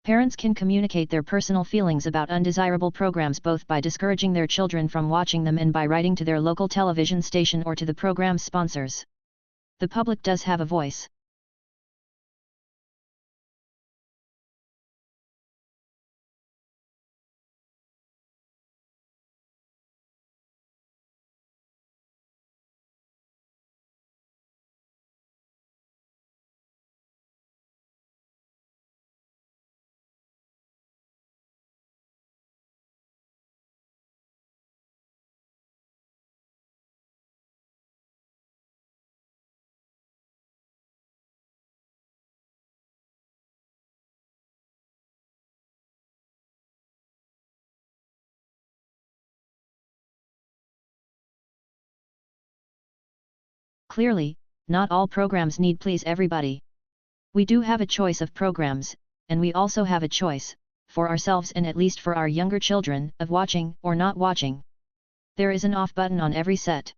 Parents can communicate their personal feelings about undesirable programs both by discouraging their children from watching them and by writing to their local television station or to the program's sponsors. The public does have a voice. Clearly, not all programs need please everybody. We do have a choice of programs, and we also have a choice, for ourselves and at least for our younger children, of watching or not watching. There is an off button on every set.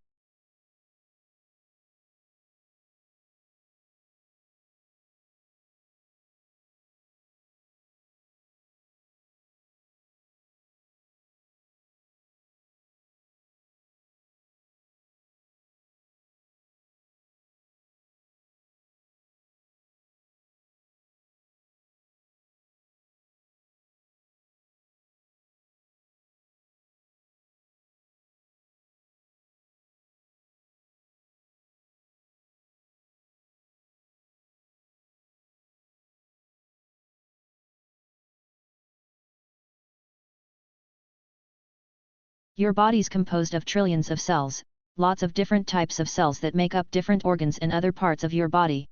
Your body's composed of trillions of cells, lots of different types of cells that make up different organs and other parts of your body.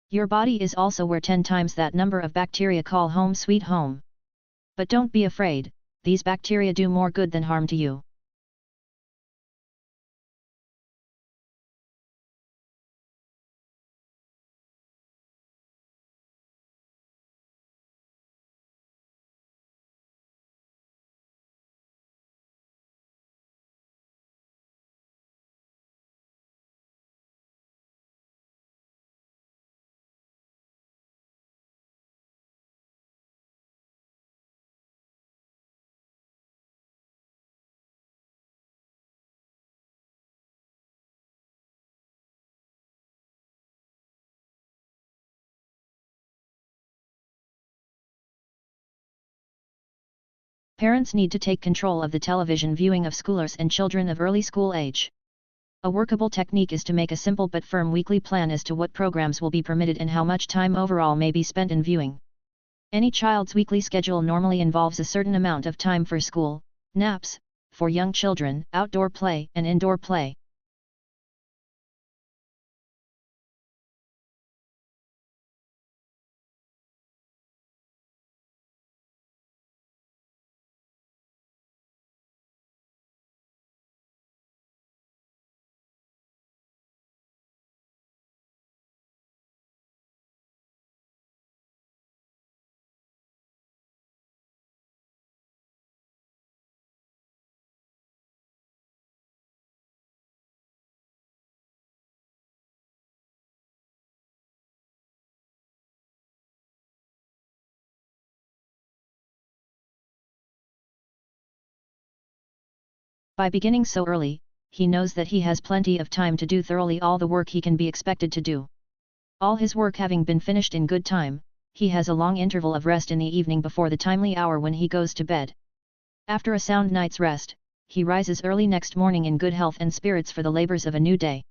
Your body is also where 10 times that number of bacteria call home sweet home. But don't be afraid, these bacteria do more good than harm to you. Parents need to take control of the television viewing of schoolers and children of early school age. A workable technique is to make a simple but firm weekly plan as to what programs will be permitted and how much time overall may be spent in viewing. Any child's weekly schedule normally involves a certain amount of time for school, naps, for young children, outdoor play, and indoor play. By beginning so early, he knows that he has plenty of time to do thoroughly all the work he can be expected to do. All his work having been finished in good time, he has a long interval of rest in the evening before the timely hour when he goes to bed. After a sound night's rest, he rises early next morning in good health and spirits for the labors of a new day.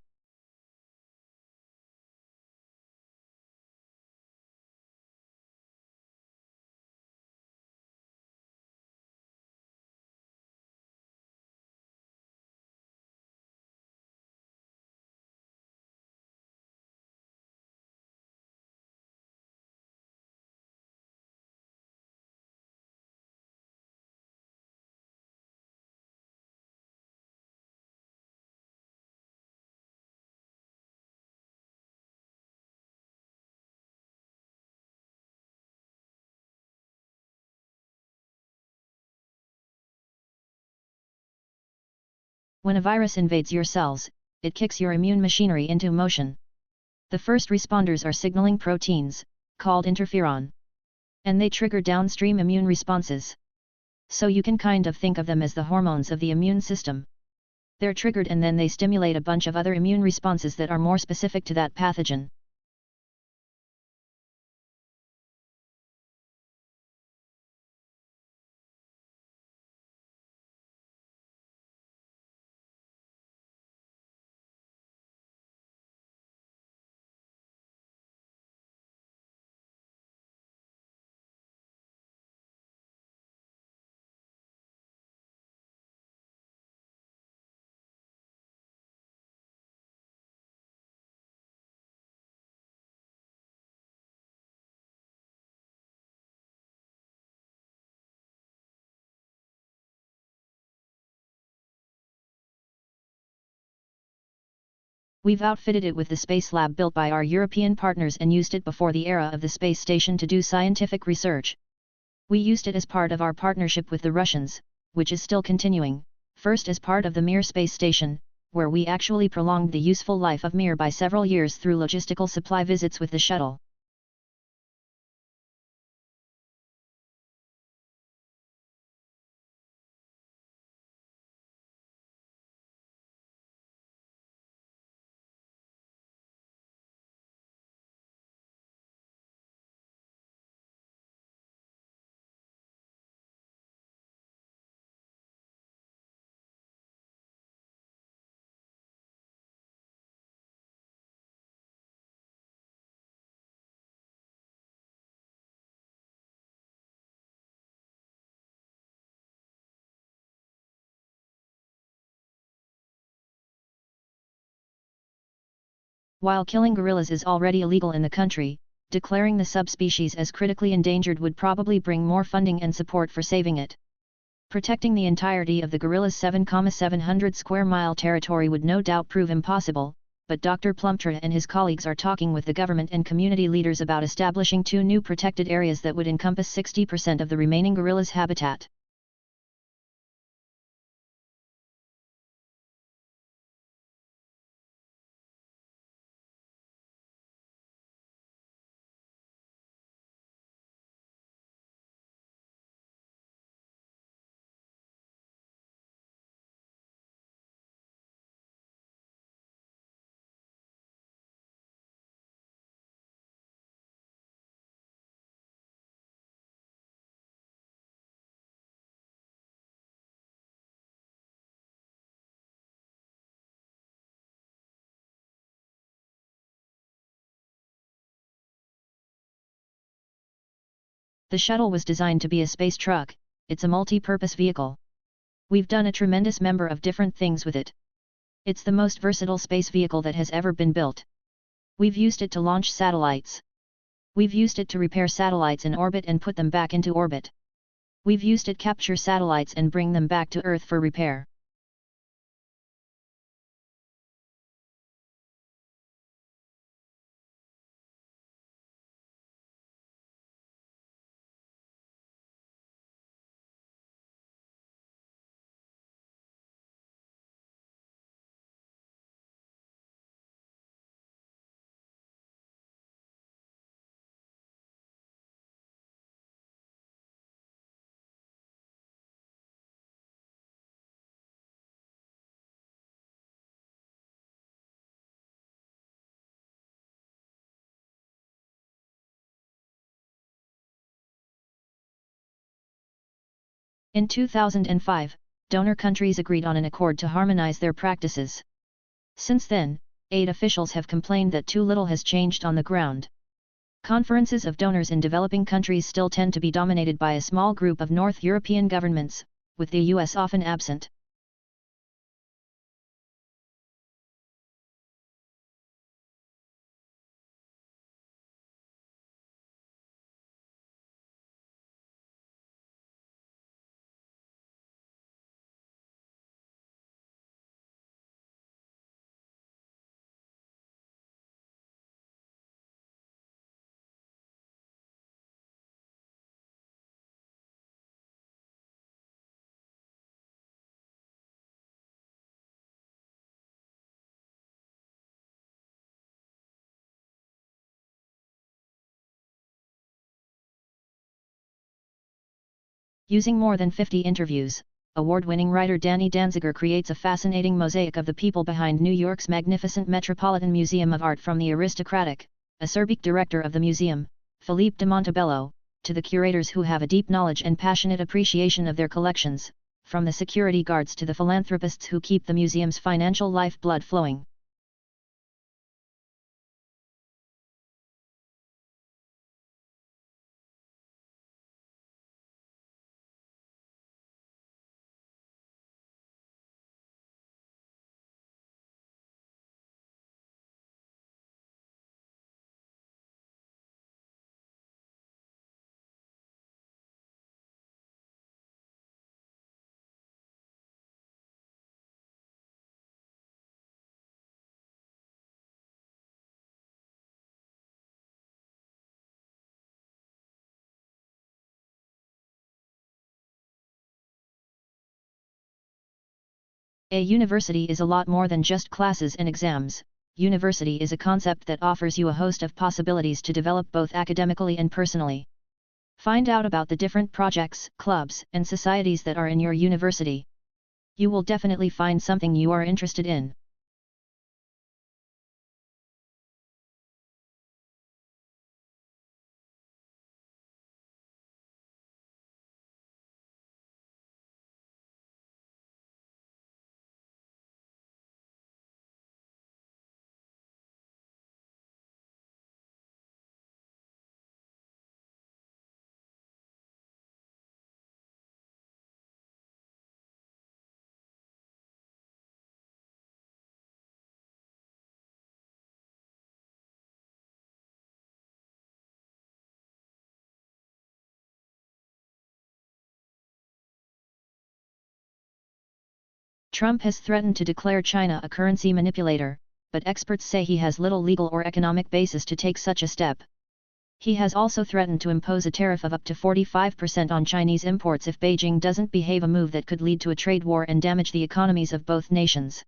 When a virus invades your cells, it kicks your immune machinery into motion. The first responders are signaling proteins, called interferon. And they trigger downstream immune responses. So you can kind of think of them as the hormones of the immune system. They're triggered and then they stimulate a bunch of other immune responses that are more specific to that pathogen. We've outfitted it with the space lab built by our European partners and used it before the era of the space station to do scientific research. We used it as part of our partnership with the Russians, which is still continuing, first as part of the Mir space station, where we actually prolonged the useful life of Mir by several years through logistical supply visits with the shuttle. While killing gorillas is already illegal in the country, declaring the subspecies as critically endangered would probably bring more funding and support for saving it. Protecting the entirety of the gorilla's 7,700 square mile territory would no doubt prove impossible, but Dr. Plumptre and his colleagues are talking with the government and community leaders about establishing 2 new protected areas that would encompass 60% of the remaining gorilla's habitat. The shuttle was designed to be a space truck, it's a multi-purpose vehicle. We've done a tremendous number of different things with it. It's the most versatile space vehicle that has ever been built. We've used it to launch satellites. We've used it to repair satellites in orbit and put them back into orbit. We've used it to capture satellites and bring them back to Earth for repair. In 2005, donor countries agreed on an accord to harmonize their practices. Since then, aid officials have complained that too little has changed on the ground. Conferences of donors in developing countries still tend to be dominated by a small group of North European governments, with the US often absent. Using more than 50 interviews, award-winning writer Danny Danziger creates a fascinating mosaic of the people behind New York's magnificent Metropolitan Museum of Art, from the aristocratic, acerbic director of the museum, Philippe de Montebello, to the curators who have a deep knowledge and passionate appreciation of their collections, from the security guards to the philanthropists who keep the museum's financial lifeblood flowing. A university is a lot more than just classes and exams. University is a concept that offers you a host of possibilities to develop both academically and personally. Find out about the different projects, clubs, and societies that are in your university. You will definitely find something you are interested in. Trump has threatened to declare China a currency manipulator, but experts say he has little legal or economic basis to take such a step. He has also threatened to impose a tariff of up to 45% on Chinese imports if Beijing doesn't behave, a move that could lead to a trade war and damage the economies of both nations.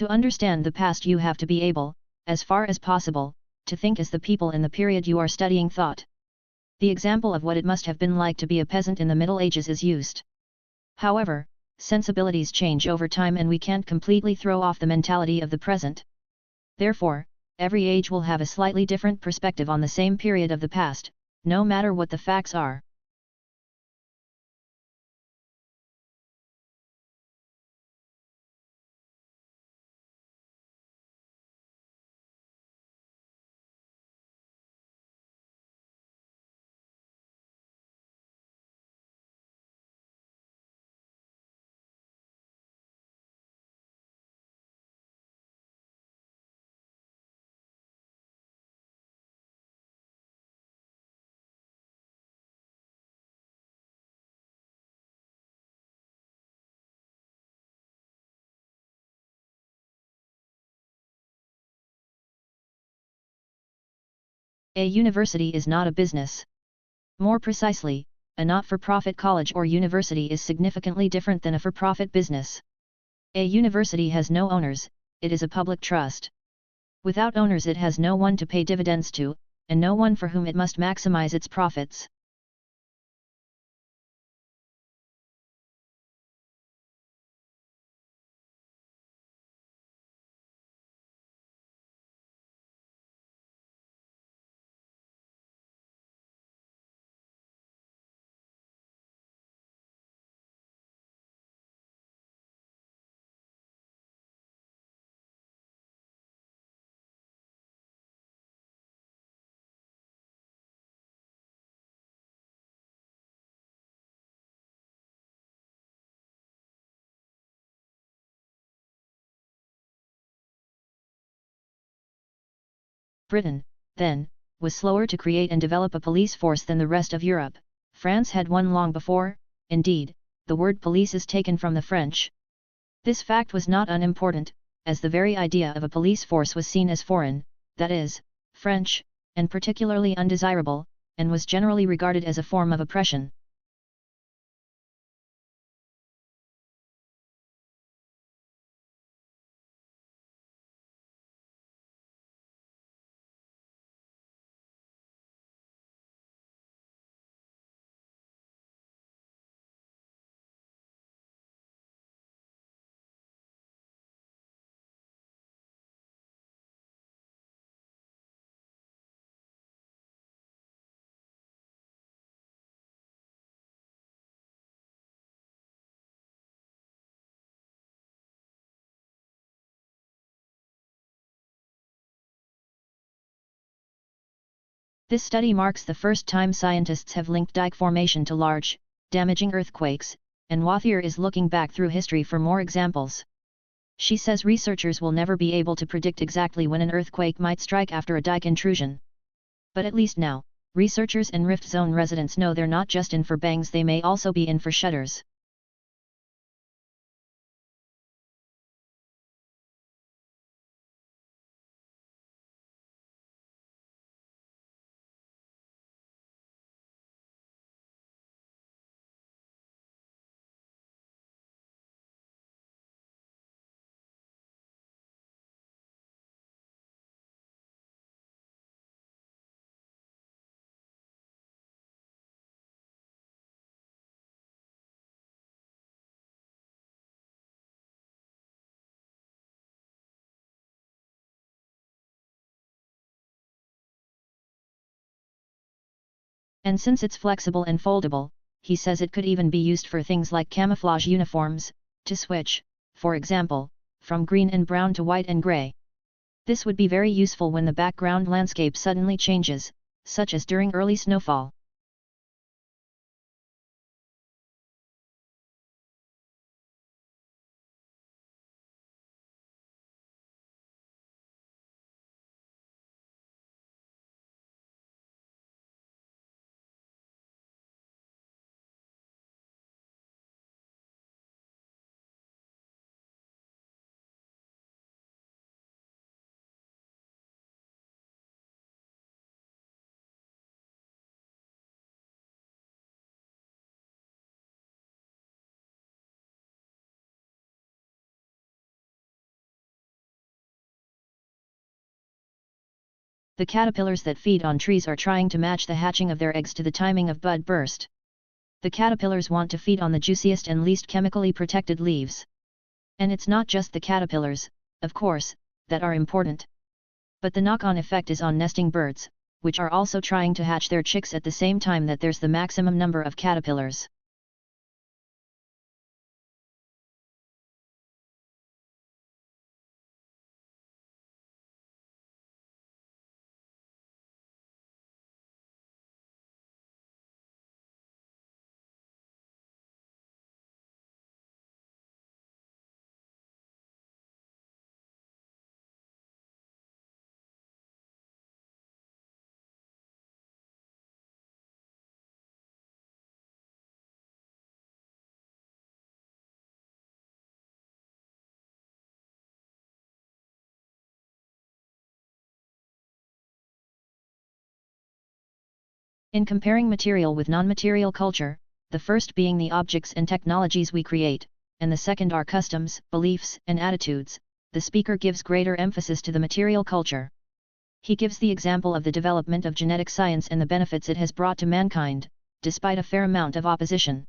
To understand the past, you have to be able, as far as possible, to think as the people in the period you are studying thought. The example of what it must have been like to be a peasant in the Middle Ages is used. However, sensibilities change over time and we can't completely throw off the mentality of the present. Therefore, every age will have a slightly different perspective on the same period of the past, no matter what the facts are. A university is not a business. More precisely, a not-for-profit college or university is significantly different than a for-profit business. A university has no owners, it is a public trust. Without owners, it has no one to pay dividends to, and no one for whom it must maximize its profits. Britain, then, was slower to create and develop a police force than the rest of Europe. France had one long before. Indeed, the word police is taken from the French. This fact was not unimportant, as the very idea of a police force was seen as foreign, that is, French, and particularly undesirable, and was generally regarded as a form of oppression. This study marks the first time scientists have linked dike formation to large, damaging earthquakes, and Wathier is looking back through history for more examples. She says researchers will never be able to predict exactly when an earthquake might strike after a dike intrusion. But at least now, researchers and rift zone residents know they're not just in for bangs, they may also be in for shudders. And since it's flexible and foldable, he says it could even be used for things like camouflage uniforms, to switch, for example, from green and brown to white and grey. This would be very useful when the background landscape suddenly changes, such as during early snowfall. The caterpillars that feed on trees are trying to match the hatching of their eggs to the timing of bud burst. The caterpillars want to feed on the juiciest and least chemically protected leaves. And it's not just the caterpillars, of course, that are important. But the knock-on effect is on nesting birds, which are also trying to hatch their chicks at the same time that there's the maximum number of caterpillars. In comparing material with non-material culture, the first being the objects and technologies we create, and the second are customs, beliefs, and attitudes, the speaker gives greater emphasis to the material culture. He gives the example of the development of genetic science and the benefits it has brought to mankind, despite a fair amount of opposition.